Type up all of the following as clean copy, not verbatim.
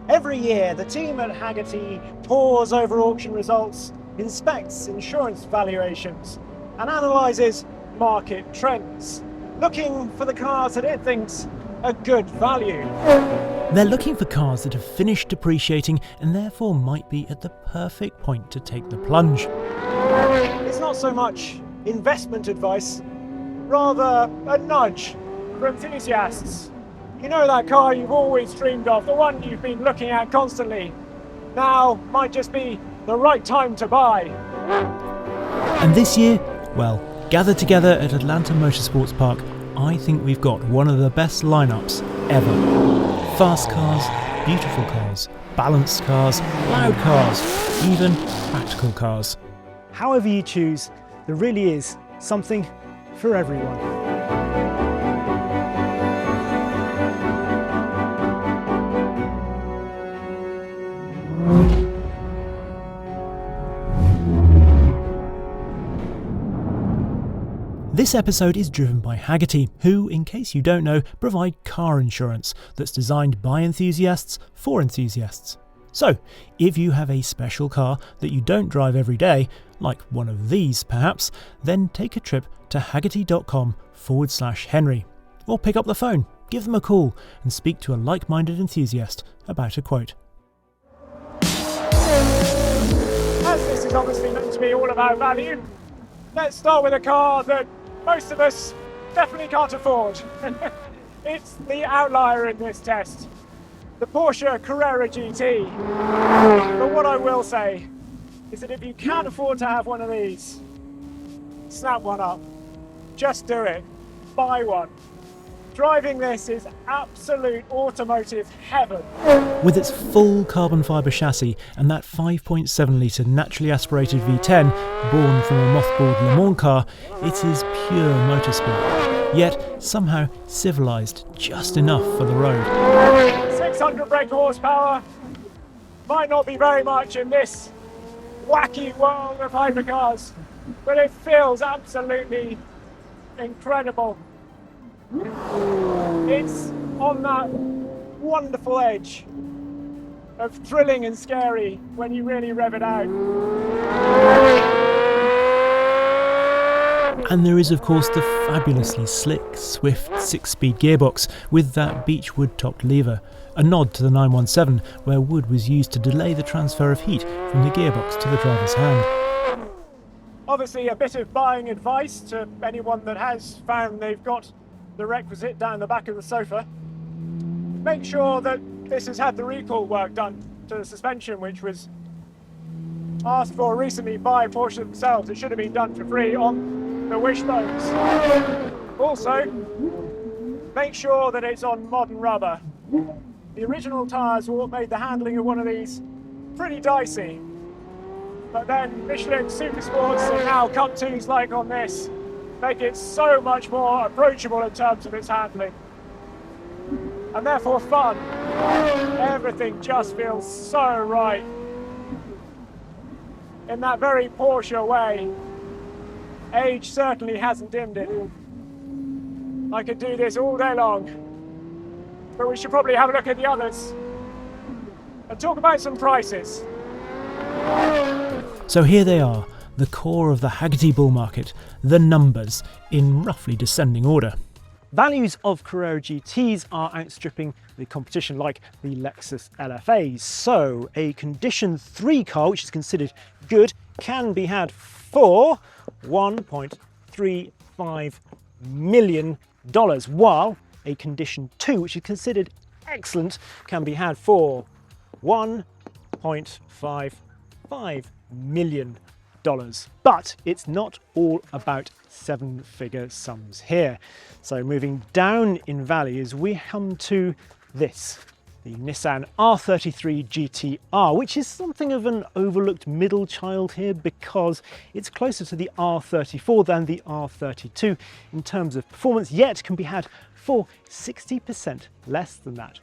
Every year, the team at Hagerty pores over auction results, inspects insurance valuations, and analyses market trends, looking for the cars that it thinks are good value. They're looking for cars that have finished depreciating and therefore might be at the perfect point to take the plunge. It's not so much investment advice, rather a nudge for enthusiasts. You know that car you've always dreamed of, the one you've been looking at constantly. Now might just be the right time to buy. And this year, well, gathered together at Atlanta Motorsports Park, I think we've got one of the best lineups ever. Fast cars, beautiful cars, balanced cars, loud cars, even practical cars. However you choose, there really is something for everyone. This episode is driven by Hagerty, who, in case you don't know, provide car insurance that's designed by enthusiasts for enthusiasts. So, if you have a special car that you don't drive every day, like one of these perhaps, then take a trip to hagerty.com/Henry. Or pick up the phone, give them a call, and speak to a like-minded enthusiast about a quote. As this is obviously meant to be all about value, let's start with a car that most of us definitely can't afford. It's the outlier in this test, the Porsche Carrera GT. But what I will say is that if you can't afford to have one of these, snap one up. Just do it. Buy one. Driving this is absolute automotive heaven. With its full carbon fibre chassis and that 5.7 litre naturally aspirated V10 born from a mothballed Le Mans car, it is pure motorsport, yet somehow civilised just enough for the road. 600 brake horsepower might not be very much in this wacky world of hypercars, but it feels absolutely incredible. It's on that wonderful edge of thrilling and scary when you really rev it out. And there is of course the fabulously slick, swift 6-speed gearbox with that beechwood topped lever, a nod to the 917 where wood was used to delay the transfer of heat from the gearbox to the driver's hand. Obviously a bit of buying advice to anyone that has found they've got the requisite down the back of the sofa. Make sure that this has had the recall work done to the suspension, which was asked for recently by Porsche themselves. It should have been done for free on the wishbones. Also, make sure that it's on modern rubber. The original tyres were what made the handling of one of these pretty dicey. But then Michelin Supersports and now Cup 2s like on this make it so much more approachable in terms of its handling. And therefore fun. Everything just feels so right. In that very Porsche way, age certainly hasn't dimmed it. I could do this all day long, but we should probably have a look at the others and talk about some prices. So here they are, the core of the Hagerty Bull Market, the numbers, in roughly descending order. Values of Carrera GTs are outstripping the competition like the Lexus LFAs. So a condition 3 car, which is considered good, can be had for $1.35 million, while a condition 2, which is considered excellent, can be had for $1.55 million. But it's not all about 7-figure sums here. So moving down in values, we come to this, the Nissan R33 GTR, which is something of an overlooked middle child here because it's closer to the R34 than the R32 in terms of performance, yet can be had for 60% less than that.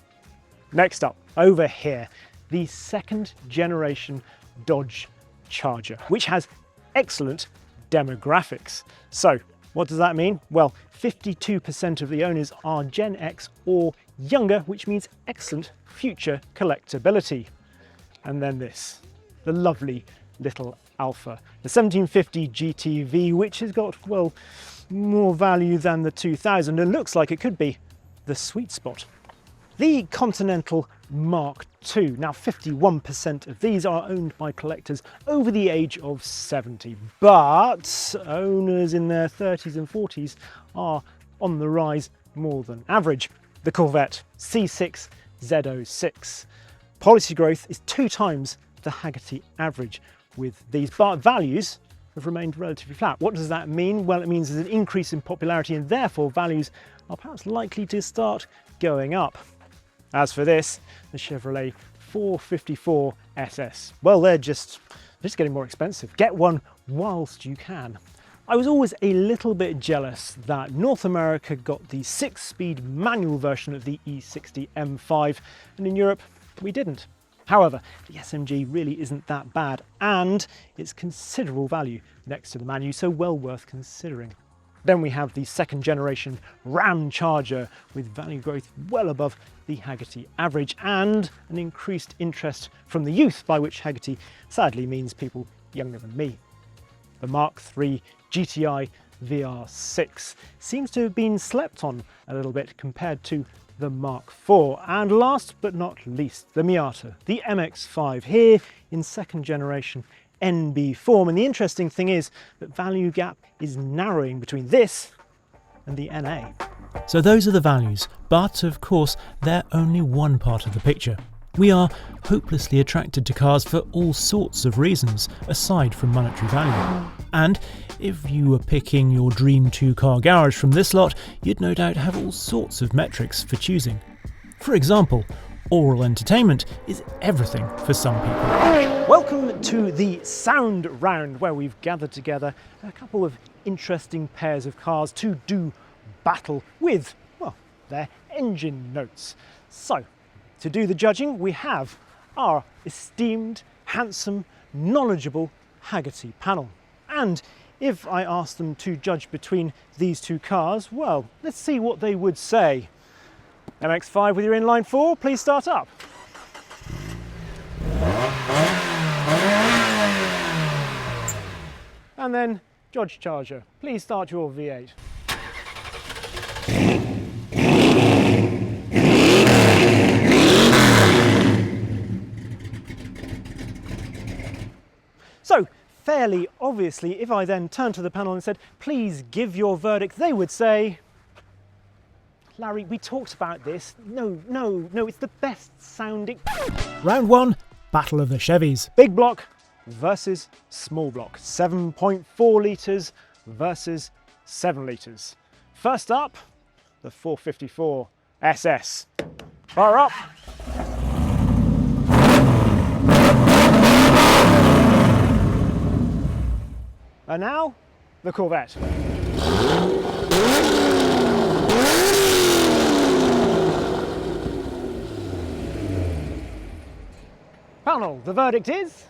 Next up, over here, the second generation Dodge Charger, which has excellent demographics. So what does that mean? Well, 52% of the owners are Gen X or younger, which means excellent future collectability. And then this, the lovely little Alfa, the 1750 GTV, which has got, well, more value than the 2000 and looks like it could be the sweet spot. The Continental Mark II. Now 51% of these are owned by collectors over the age of 70, but owners in their 30s and 40s are on the rise more than average. The Corvette C6 Z06. Policy growth is 2 times the Hagerty average with these, but values have remained relatively flat. What does that mean? Well, it means there's an increase in popularity and therefore values are perhaps likely to start going up. As for this, the Chevrolet 454 SS, well, they're just getting more expensive. Get one whilst you can. I was always a little bit jealous that North America got the 6-speed manual version of the E60 M5, and in Europe we didn't. However, the SMG really isn't that bad, and it's considerable value next to the manual, so well worth considering. Then we have the 2nd generation Ramcharger with value growth well above the Hagerty average and an increased interest from the youth, by which Hagerty sadly means people younger than me. The Mark III GTI VR6 seems to have been slept on a little bit compared to the Mark IV. And last but not least, the Miata, the MX-5, here in 2nd generation NB form. And the interesting thing is that value gap is narrowing between this and the NA. So those are the values, but of course they're only one part of the picture. We are hopelessly attracted to cars for all sorts of reasons, aside from monetary value. And if you were picking your dream 2-car garage from this lot, you'd no doubt have all sorts of metrics for choosing. For example, oral entertainment is everything for some people. Welcome to the sound round, where we've gathered together a couple of interesting pairs of cars to do battle with, well, their engine notes. So, to do the judging, we have our esteemed, handsome, knowledgeable Hagerty panel. And if I ask them to judge between these 2 cars, well, let's see what they would say. MX-5 with your inline 4, please start up. And then Dodge Charger, please start your V8. So, fairly obviously, if I then turned to the panel and said, please give your verdict, they would say, Larry, we talked about this. No, it's the best sounding. Round 1, Battle of the Chevys. Big block versus small block. 7.4 litres versus 7 litres. First up, the 454 SS. Fire up. And now, the Corvette. Panel, the verdict is?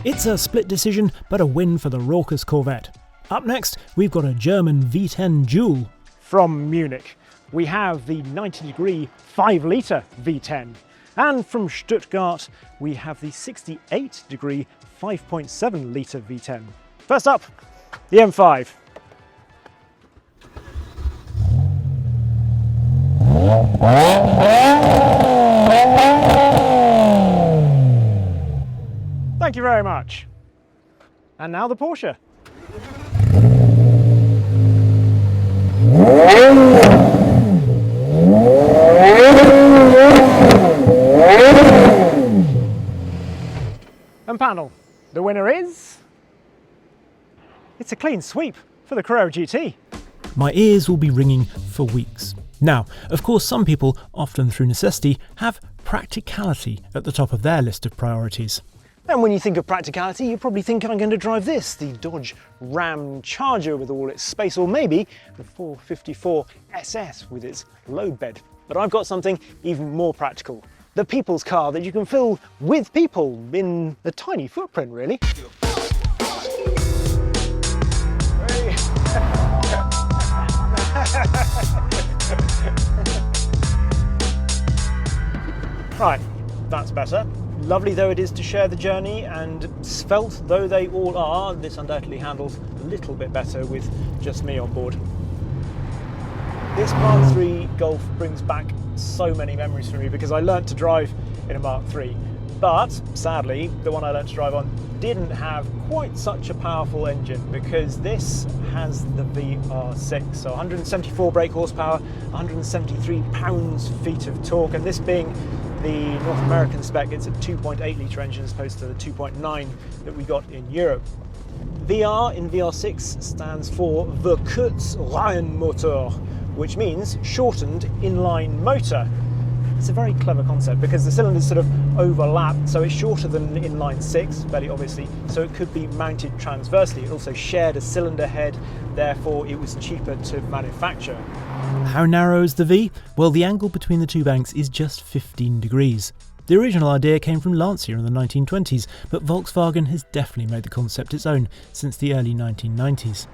It's a split decision, but a win for the raucous Corvette. Up next, we've got a German V10 Joule. From Munich, we have the 90-degree 5-litre V10. And from Stuttgart, we have the 68-degree 5.7-litre V10. First up, the M5. Thank you very much. And now the Porsche. And panel, the winner is... It's a clean sweep for the Carrera GT. My ears will be ringing for weeks. Now, of course, some people, often through necessity, have practicality at the top of their list of priorities. And when you think of practicality, you probably think I'm going to drive this, the Dodge Ramcharger with all its space, or maybe the 454 SS with its load bed. But I've got something even more practical. The people's car that you can fill with people in a tiny footprint, really. Right, that's better. Lovely though it is to share the journey, and svelte though they all are, this undoubtedly handles a little bit better with just me on board. This Mark III Golf brings back so many memories for me because I learnt to drive in a Mark III, but sadly the one I learnt to drive on didn't have quite such a powerful engine, because this has the VR6, so 174 brake horsepower, 173 pounds-feet of torque, and this being the North American spec, it's a 2.8 litre engine as opposed to the 2.9 that we got in Europe. VR in VR6 stands for Verkürzreihenmotor, which means shortened inline motor. It's a very clever concept because the cylinders sort of overlap, so it's shorter than inline 6, fairly obviously, so it could be mounted transversely. It also shared a cylinder head, therefore it was cheaper to manufacture. How narrow is the V? Well, the angle between the two banks is just 15 degrees. The original idea came from Lancia in the 1920s, but Volkswagen has definitely made the concept its own since the early 1990s.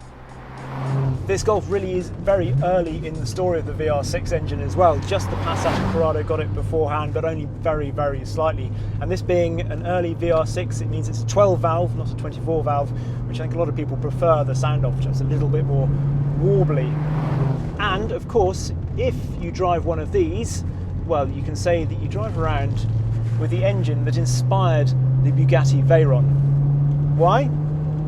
This Golf really is very early in the story of the VR6 engine as well. Just the Passat Corrado got it beforehand, but only very, very slightly. And this being an early VR6, it means it's a 12 valve, not a 24 valve, which I think a lot of people prefer the sound of, just a little bit more warbly. And of course, if you drive one of these, well, you can say that you drive around with the engine that inspired the Bugatti Veyron. Why?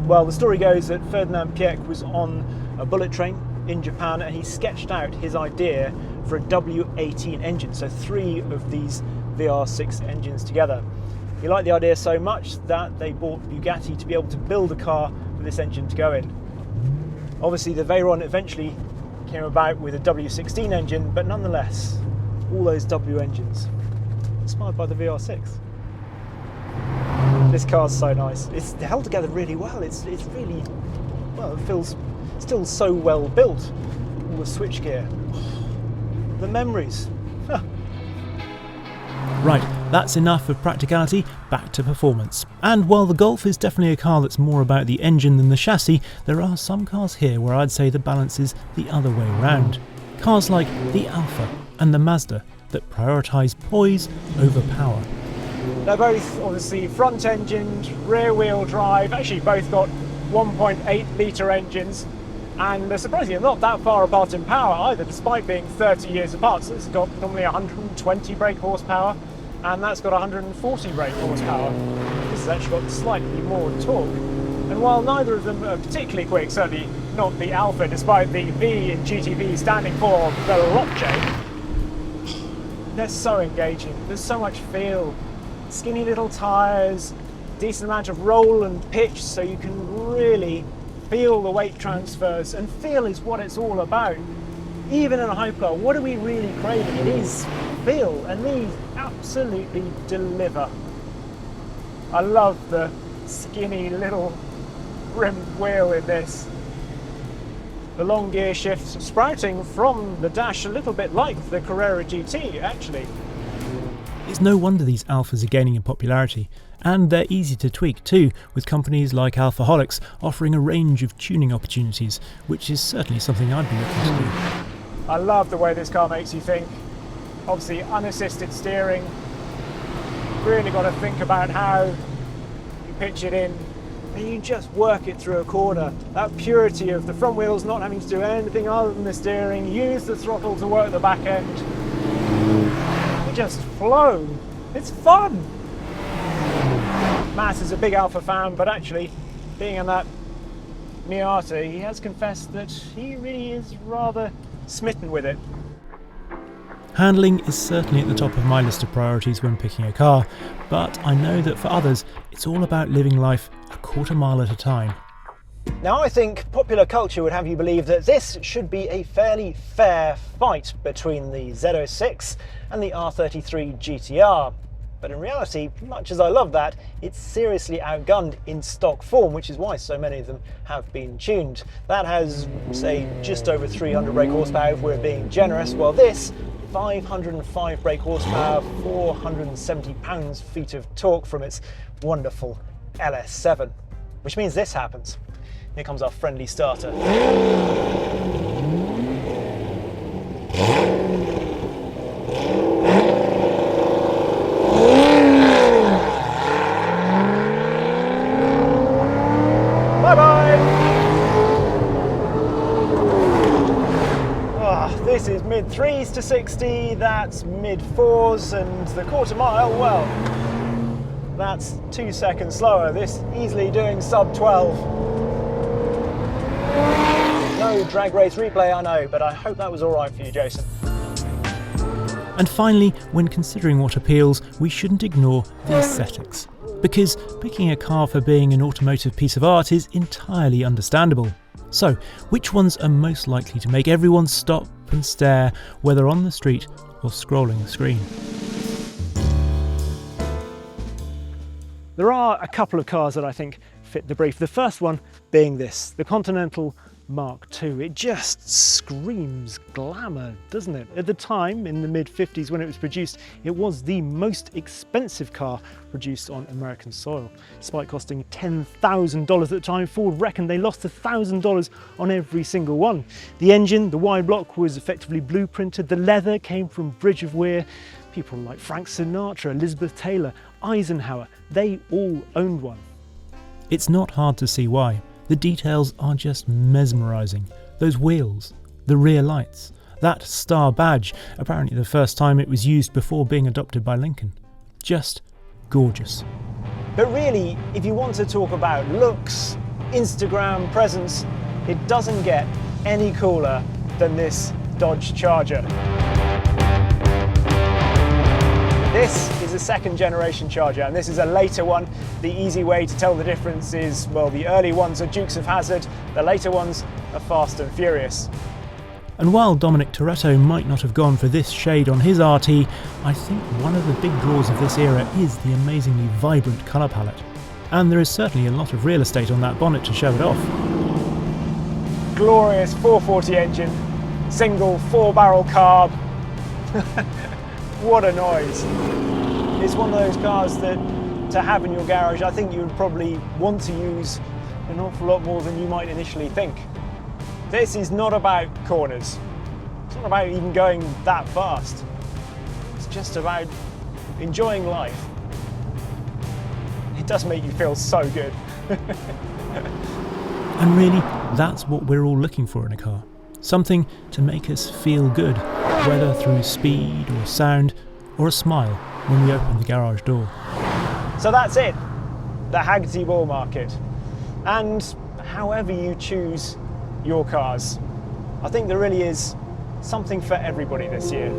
Well, the story goes that Ferdinand Piëch was on a bullet train in Japan and he sketched out his idea for a W18 engine, so 3 of these VR6 engines together. He liked the idea so much that they bought Bugatti to be able to build a car for this engine to go in. Obviously the Veyron eventually came about with a W16 engine, but nonetheless, all those W engines inspired by the VR6. This car's so nice. It's held together really well. It's really, well, it feels still so well built. All the switchgear, the memories. Right, that's enough of practicality, back to performance. And while the Golf is definitely a car that's more about the engine than the chassis, there are some cars here where I'd say the balance is the other way around. Cars like the Alfa and the Mazda that prioritise poise over power. They're both obviously front-engined, rear-wheel drive, actually both got 1.8 litre engines, and they're surprisingly not that far apart in power either, despite being 30 years apart. So this has got normally 120 brake horsepower, and that's got 140 brake horsepower. This has actually got slightly more torque. And while neither of them are particularly quick, certainly not the Alfa, despite the V in GTV standing for Veloce, they're so engaging. There's so much feel. Skinny little tyres, decent amount of roll and pitch, so you can really feel the weight transfers, and feel is what it's all about. Even in a hypercar, what are we really craving? It is feel, and these absolutely deliver. I love the skinny little rimmed wheel in this. The long gear shifts sprouting from the dash, a little bit like the Carrera GT actually. It's no wonder these Alphas are gaining in popularity, and they're easy to tweak too, with companies like Alfaholics offering a range of tuning opportunities, which is certainly something I'd be looking to do. I love the way this car makes you think. Obviously unassisted steering, really got to think about how you pitch it in, and you just work it through a corner. That purity of the front wheels not having to do anything other than the steering, use the throttle to work the back end. Just flow. It's fun. Matt is a big Alfa fan, but actually, being in that Miata, he has confessed that he really is rather smitten with it. Handling is certainly at the top of my list of priorities when picking a car, but I know that for others, it's all about living life a quarter mile at a time. Now, I think popular culture would have you believe that this should be a fairly fair fight between the Z06 and the R33 GTR. But in reality, much as I love that, it's seriously outgunned in stock form, which is why so many of them have been tuned. That has, say, just over 300 brake horsepower if we're being generous, while this, 505 brake horsepower, 470 pounds-feet of torque from its wonderful LS7. Which means this happens. Here comes our friendly starter. 3s to 60, that's mid-4s, and the quarter mile, well, that's 2 seconds slower. This easily doing sub 12. No drag race replay, I know, but I hope that was all right for you, Jason. And finally, when considering what appeals, we shouldn't ignore the aesthetics. Because picking a car for being an automotive piece of art is entirely understandable. So, which ones are most likely to make everyone stop and stare, whether on the street or scrolling the screen? There are a couple of cars that I think fit the brief. The first one being this, the Continental Mark II. It just screams glamour, doesn't it? At the time, in the mid-50s when it was produced, it was the most expensive car produced on American soil. Despite costing $10,000 at the time, Ford reckoned they lost $1,000 on every single one. The engine, the wide block, was effectively blueprinted. The leather came from Bridge of Weir. People like Frank Sinatra, Elizabeth Taylor, Eisenhower, they all owned one. It's not hard to see why. The details are just mesmerising. Those wheels, the rear lights, that star badge, apparently the first time it was used before being adopted by Lincoln. Just gorgeous. But really, if you want to talk about looks, Instagram presence, it doesn't get any cooler than this Dodge Charger. This is a second generation Charger, and this is a later one. The easy way to tell the difference is, well, the early ones are Dukes of Hazzard, the later ones are Fast and Furious. And while Dominic Toretto might not have gone for this shade on his RT, I think one of the big draws of this era is the amazingly vibrant colour palette. And there is certainly a lot of real estate on that bonnet to show it off. Glorious 440 engine, single 4-barrel carb. What a noise. It's one of those cars that to have in your garage, I think you would probably want to use an awful lot more than you might initially think. This is not about corners. It's not about even going that fast. It's just about enjoying life. It does make you feel so good. And really, that's what we're all looking for in a car. Something to make us feel good, whether through speed or sound or a smile when we open the garage door. So that's it, the Hagerty Bull Market. And however you choose your cars, I think there really is something for everybody this year.